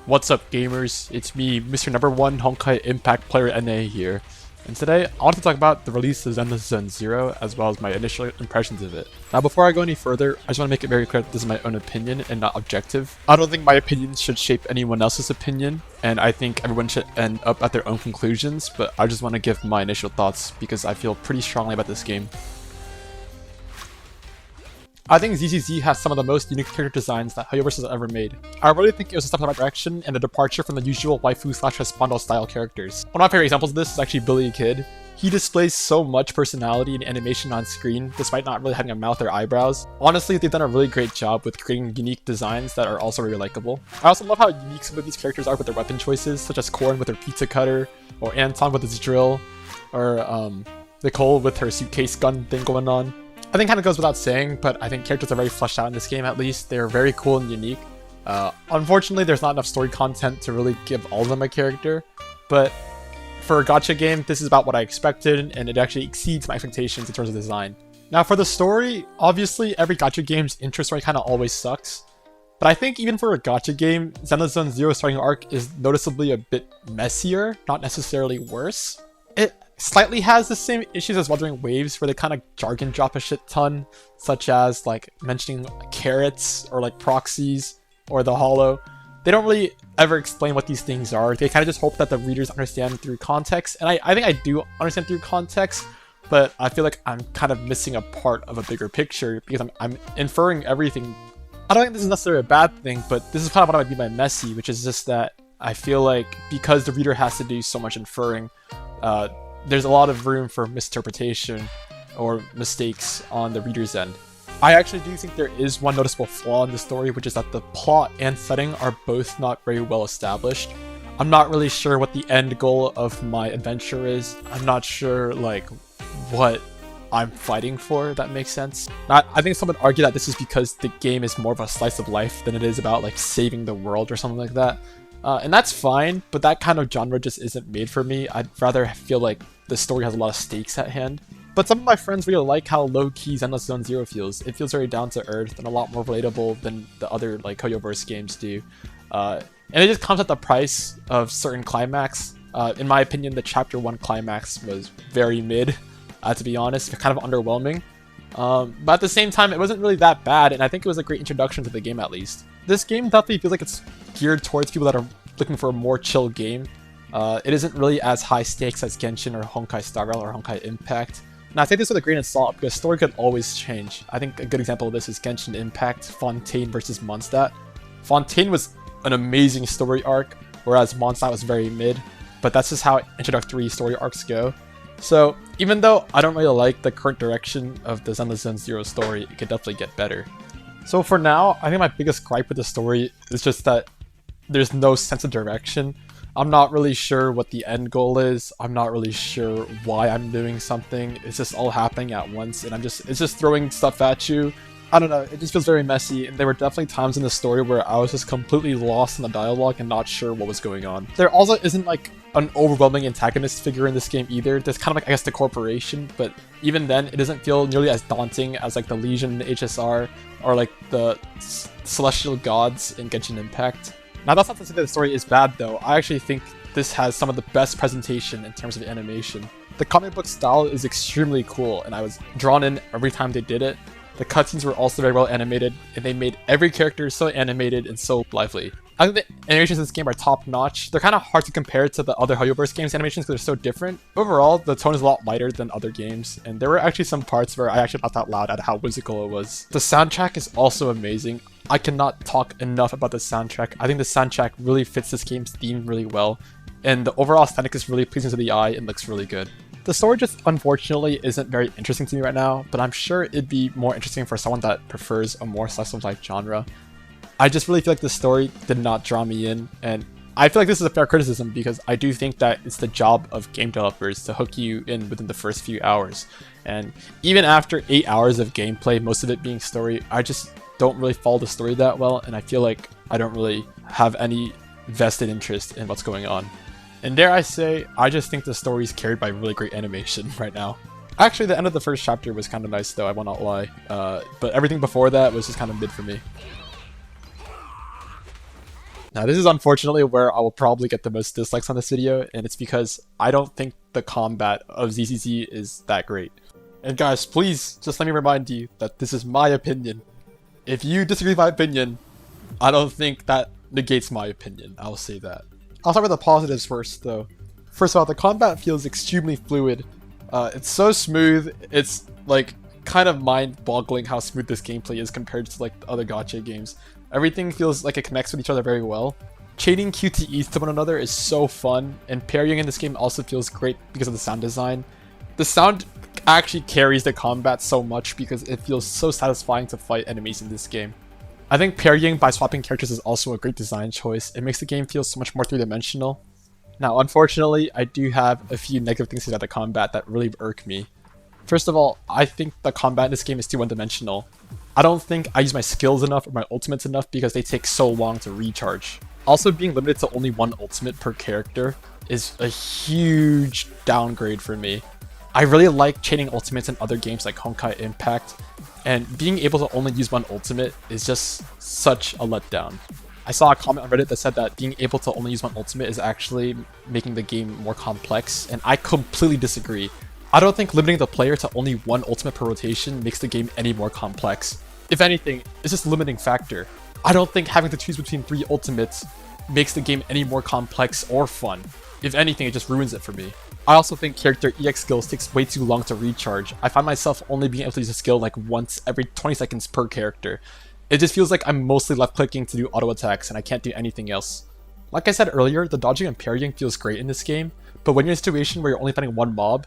What's up, gamers? It's me, Mr. Number 1 Honkai Impact player NA here. And today, I want to talk about the release of Zenless Zero, as well as my initial impressions of it. Now, before I go any further, I just want to make it very clear that this is my own opinion and not objective. I don't think my opinions should shape anyone else's opinion, and I think everyone should end up at their own conclusions, but I just want to give my initial thoughts because I feel pretty strongly about this game. I think ZZZ has some of the most unique character designs that Hoyoverse has ever made. I really think it was a step in the right direction and a departure from the usual waifu/respondal style characters. One of my favorite examples of this is actually Billy Kid. He displays so much personality and animation on screen, despite not really having a mouth or eyebrows. Honestly, they've done a really great job with creating unique designs that are also really likable. I also love how unique some of these characters are with their weapon choices, such as Korn with her pizza cutter, or Anton with his drill, or Nicole with her suitcase gun thing going on. I think it kind of goes without saying, but I think characters are very fleshed out in this game at least. They're very cool and unique. Unfortunately, there's not enough story content to really give all of them a character, but for a gacha game, this is about what I expected, and it actually exceeds my expectations in terms of design. Now for the story, obviously every gacha game's intro story kind of always sucks, but I think even for a gacha game, Zenless Zero starting arc is noticeably a bit messier, not necessarily worse. It slightly has the same issues as Wuthering Waves, where they kind of jargon drop a shit ton, such as like mentioning carrots or like proxies or the hollow. They don't really ever explain what these things are. They kind of just hope that the readers understand through context, and I think I do understand through context, but I feel like I'm kind of missing a part of a bigger picture because I'm inferring everything. I don't think this is necessarily a bad thing, but this is kind of what I might be by messy, which is just that I feel like because the reader has to do so much inferring, there's a lot of room for misinterpretation or mistakes on the reader's end. I actually do think there is one noticeable flaw in the story, which is that the plot and setting are both not very well established. I'm not really sure what the end goal of my adventure is. I'm not sure like what I'm fighting for, if that makes sense. I think some would argue that this is because the game is more of a slice of life than it is about like saving the world or something like that. And that's fine, but that kind of genre just isn't made for me. I'd rather feel like the story has a lot of stakes at hand. But some of my friends really like how low-key Zenless Zero feels. It feels very down-to-earth and a lot more relatable than the other like Hoyoverse games do. And it just comes at the price of certain climax. In my opinion, the Chapter 1 climax was very mid, to be honest, kind of underwhelming. But at the same time, it wasn't really that bad, and I think it was a great introduction to the game at least. This game definitely feels like it's geared towards people that are looking for a more chill game. It isn't really as high stakes as Genshin or Honkai Star Rail or Honkai Impact. And I say this with a grain of salt because story could always change. I think a good example of this is Genshin Impact, Fontaine versus Mondstadt. Fontaine was an amazing story arc, whereas Mondstadt was very mid, but that's just how introductory story arcs go. So even though I don't really like the current direction of the Zenless Zero story, it could definitely get better. So for now, I think my biggest gripe with the story is just that there's no sense of direction. I'm not really sure what the end goal is. I'm not really sure why I'm doing something. It's just all happening at once, and it's just throwing stuff at you. I don't know, it just feels very messy, and there were definitely times in the story where I was just completely lost in the dialogue and not sure what was going on. There also isn't like an overwhelming antagonist figure in this game either. There's kind of like, I guess, the Corporation, but even then, it doesn't feel nearly as daunting as like the Legion in the HSR or like the Celestial Gods in Genshin Impact. Now that's not to say that the story is bad though. I actually think this has some of the best presentation in terms of animation. The comic book style is extremely cool, and I was drawn in every time they did it. The cutscenes were also very well animated, and they made every character so animated and so lively. I think the animations in this game are top notch. They're kind of hard to compare to the other Hoyoverse games animations because they're so different. Overall, the tone is a lot lighter than other games, and there were actually some parts where I actually laughed out loud at how whimsical it was. The soundtrack is also amazing. I cannot talk enough about the soundtrack. I think the soundtrack really fits this game's theme really well, and the overall aesthetic is really pleasing to the eye and looks really good. The story just unfortunately isn't very interesting to me right now, but I'm sure it'd be more interesting for someone that prefers a more slice of life genre. I just really feel like the story did not draw me in, and I feel like this is a fair criticism because I do think that it's the job of game developers to hook you in within the first few hours. And even after 8 hours of gameplay, most of it being story, I just don't really follow the story that well, and I feel like I don't really have any vested interest in what's going on. And dare I say, I just think the story is carried by really great animation right now. Actually, the end of the first chapter was kind of nice though, I will not lie. But everything before that was just kind of mid for me. Now this is unfortunately where I will probably get the most dislikes on this video, and it's because I don't think the combat of ZZZ is that great. And guys, please just let me remind you that this is my opinion. If you disagree with my opinion, I don't think that negates my opinion. I'll say that. I'll start with the positives first though. First of all, the combat feels extremely fluid. It's so smooth, it's like kind of mind-boggling how smooth this gameplay is compared to like the other gacha games. Everything feels like it connects with each other very well. Chaining QTEs to one another is so fun, and parrying in this game also feels great because of the sound design. The sound actually carries the combat so much because it feels so satisfying to fight enemies in this game. I think parrying by swapping characters is also a great design choice. It makes the game feel so much more three-dimensional. Now, unfortunately, I do have a few negative things about the combat that really irk me. First of all, I think the combat in this game is too one-dimensional. I don't think I use my skills enough or my ultimates enough because they take so long to recharge. Also, being limited to only one ultimate per character is a huge downgrade for me. I really like chaining ultimates in other games like Honkai Impact, and being able to only use one ultimate is just such a letdown. I saw a comment on Reddit that said that being able to only use one ultimate is actually making the game more complex, and I completely disagree. I don't think limiting the player to only one ultimate per rotation makes the game any more complex. If anything, it's just a limiting factor. I don't think having to choose between 3 ultimates makes the game any more complex or fun. If anything, it just ruins it for me. I also think character EX skills takes way too long to recharge. I find myself only being able to use a skill like once every 20 seconds per character. It just feels like I'm mostly left clicking to do auto attacks and I can't do anything else. Like I said earlier, the dodging and parrying feels great in this game, but when you're in a situation where you're only fighting one mob,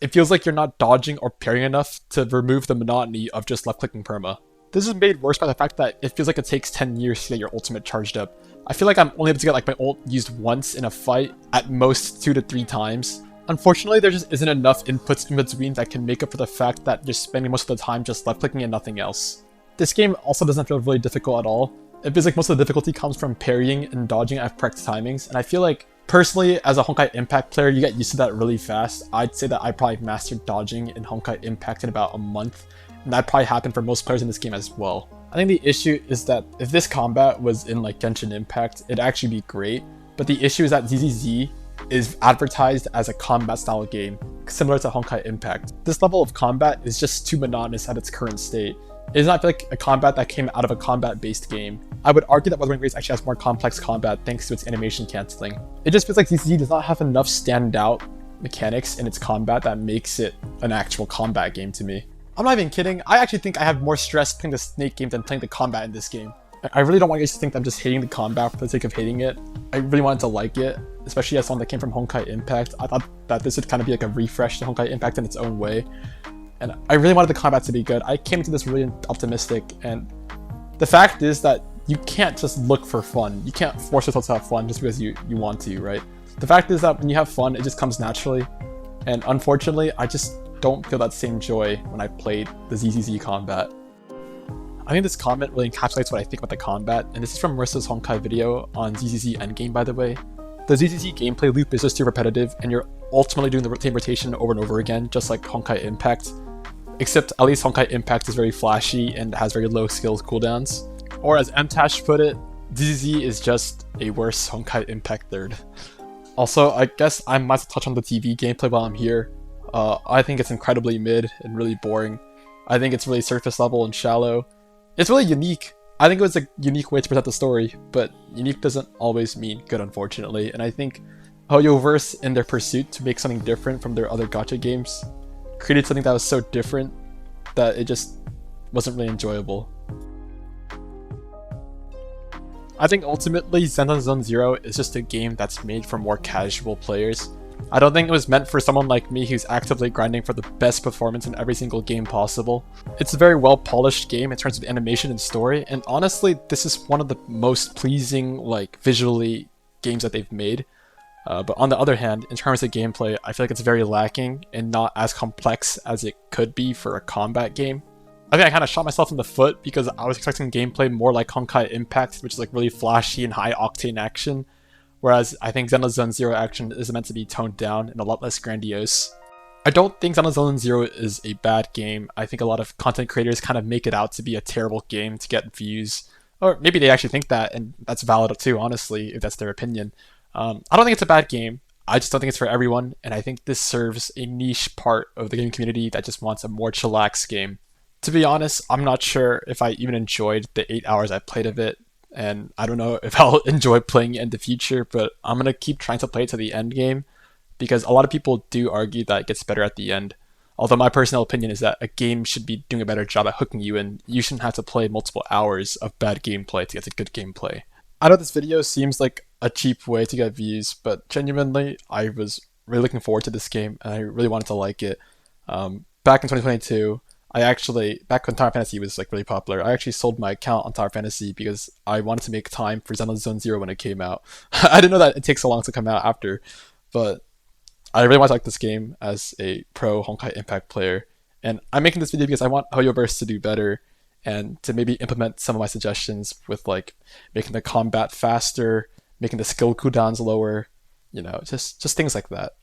it feels like you're not dodging or parrying enough to remove the monotony of just left clicking perma. This is made worse by the fact that it feels like it takes 10 years to get your ultimate charged up. I feel like I'm only able to get like my ult used once in a fight, at most 2 to 3 times. Unfortunately, there just isn't enough inputs in between that can make up for the fact that you're spending most of the time just left clicking and nothing else. This game also doesn't feel really difficult at all. It feels like most of the difficulty comes from parrying and dodging at correct timings, and I feel like personally, as a Honkai Impact player, you get used to that really fast. I'd say that I probably mastered dodging in Honkai Impact in about a month, and that probably happened for most players in this game as well. I think the issue is that if this combat was in like Genshin Impact, it'd actually be great, but the issue is that ZZZ is advertised as a combat style game, similar to Honkai Impact. This level of combat is just too monotonous at its current state. It does not feel like a combat that came out of a combat-based game. I would argue that Wuthering Waves actually has more complex combat thanks to its animation cancelling. It just feels like ZZZ does not have enough standout mechanics in its combat that makes it an actual combat game to me. I'm not even kidding, I actually think I have more stress playing the Snake game than playing the combat in this game. I really don't want you guys to think that I'm just hating the combat for the sake of hating it. I really wanted to like it, especially as someone that came from Honkai Impact. I thought that this would kind of be like a refresh to Honkai Impact in its own way. And I really wanted the combat to be good. I came into this really optimistic, and the fact is that you can't just look for fun. You can't force yourself to have fun just because you want to, right? The fact is that when you have fun, it just comes naturally. And unfortunately, I just don't feel that same joy when I played the ZZZ combat. I think this comment really encapsulates what I think about the combat, and this is from Marissa's Honkai video on ZZZ Endgame, by the way. The ZZZ gameplay loop is just too repetitive, and you're ultimately doing the same rotation over and over again, just like Honkai Impact. Except at least Honkai Impact is very flashy and has very low skills cooldowns. Or as Mtash put it, ZZZ is just a worse Honkai Impact third. Also, I guess I might as well touch on the TV gameplay while I'm here. I think it's incredibly mid and really boring. I think it's really surface level and shallow. It's really unique. I think it was a unique way to present the story, but unique doesn't always mean good, unfortunately. And I think Hoyoverse, in their pursuit to make something different from their other gacha games, created something that was so different that it just wasn't really enjoyable. I think ultimately Zenless Zone Zero is just a game that's made for more casual players. I don't think it was meant for someone like me who's actively grinding for the best performance in every single game possible. It's a very well polished game in terms of animation and story, and honestly this is one of the most pleasing like visually games that they've made. But on the other hand, in terms of gameplay, I feel like it's very lacking and not as complex as it could be for a combat game. I think I kind of shot myself in the foot because I was expecting gameplay more like Honkai Impact, which is like really flashy and high-octane action, whereas I think Zenless Zone Zero action is meant to be toned down and a lot less grandiose. I don't think Zenless Zone Zero is a bad game. I think a lot of content creators kind of make it out to be a terrible game to get views, Or maybe they actually think that, and that's valid too, honestly, if that's their opinion. I don't think it's a bad game. I just don't think it's for everyone, and I think this serves a niche part of the game community that just wants a more chillax game. To be honest, I'm not sure if I even enjoyed the 8 hours I played of it, and I don't know if I'll enjoy playing it in the future, but I'm gonna keep trying to play it to the end game because a lot of people do argue that it gets better at the end. Although my personal opinion is that a game should be doing a better job at hooking you in. You shouldn't have to play multiple hours of bad gameplay to get to good gameplay. I know this video seems like a cheap way to get views, but genuinely, I was really looking forward to this game and I really wanted to like it. Back in 2022, back when Tower Fantasy was like really popular, I actually sold my account on Tower Fantasy because I wanted to make time for Zenless Zone Zero when it came out. I didn't know that it takes so long to come out after, but I really want to like this game as a pro Honkai Impact player. And I'm making this video because I want Hoyoverse to do better and to maybe implement some of my suggestions with like making the combat faster, making the skill cooldowns lower, just things like that.